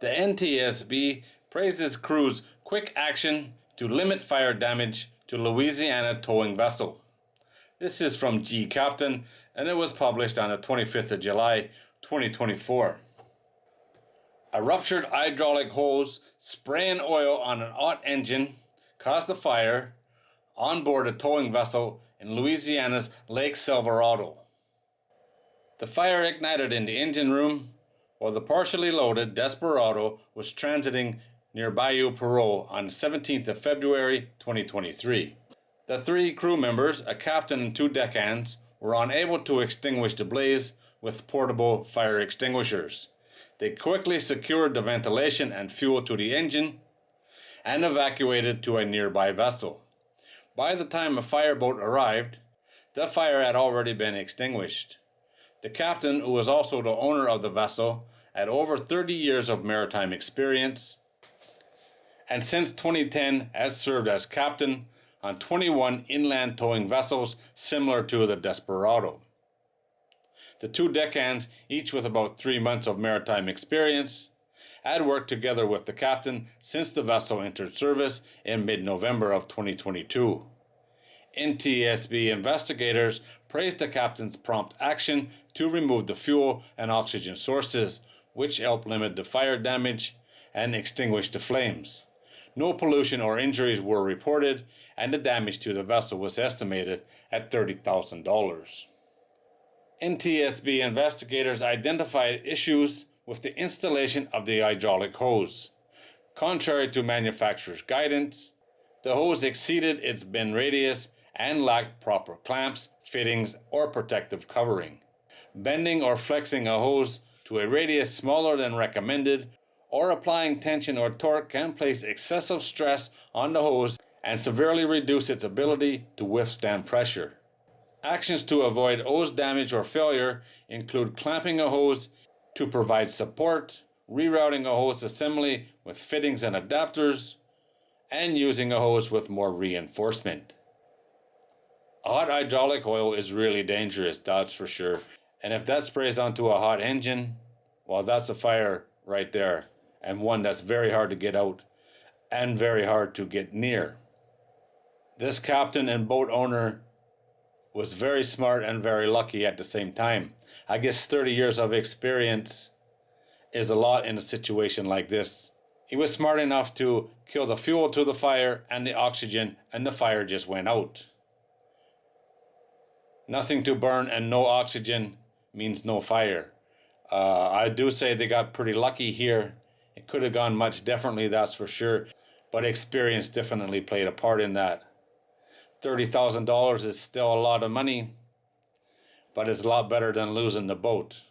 The NTSB praises crew's quick action to limit fire damage to Louisiana towing vessel. This is from G Captain, and it was published on the 25th of July, 2024. A ruptured hydraulic hose spraying oil on an hot engine caused a fire on board a towing vessel in Louisiana's Lake Silverado. The fire ignited in the engine room while the partially loaded Desperado was transiting near Bayou Perot on the 17th of February 2023. The 3 crew members, a captain and 2 deckhands, were unable to extinguish the blaze with portable fire extinguishers. They quickly secured the ventilation and fuel to the engine and evacuated to a nearby vessel. By the time a fireboat arrived, the fire had already been extinguished. The captain, who was also the owner of the vessel, had over 30 years of maritime experience, and since 2010 has served as captain on 21 inland towing vessels similar to the Desperado. The 2 deckhands, each with about 3 months of maritime experience, had worked together with the captain since the vessel entered service in mid-November of 2022. NTSB investigators praised the captain's prompt action to remove the fuel and oxygen sources, which helped limit the fire damage and extinguish the flames. No pollution or injuries were reported, and the damage to the vessel was estimated at $30,000. NTSB investigators identified issues with the installation of the hydraulic hose. Contrary to manufacturer's guidance, the hose exceeded its bend radius and lacked proper clamps, fittings, or protective covering. Bending or flexing a hose to a radius smaller than recommended, or applying tension or torque can place excessive stress on the hose and severely reduce its ability to withstand pressure. Actions to avoid hose damage or failure include clamping a hose to provide support, rerouting a hose assembly with fittings and adapters, and using a hose with more reinforcement. Hot hydraulic oil is really dangerous, that's for sure. And if that sprays onto a hot engine, well, that's a fire right there. And one that's very hard to get out and very hard to get near. This captain and boat owner was very smart and very lucky at the same time. I guess 30 years of experience is a lot in a situation like this. He was smart enough to kill the fuel to the fire and the oxygen, and the fire just went out. Nothing to burn and no oxygen means no fire. I do say they got pretty lucky here. It could have gone much differently, that's for sure, but experience definitely played a part in that. $30,000 is still a lot of money, but it's a lot better than losing the boat.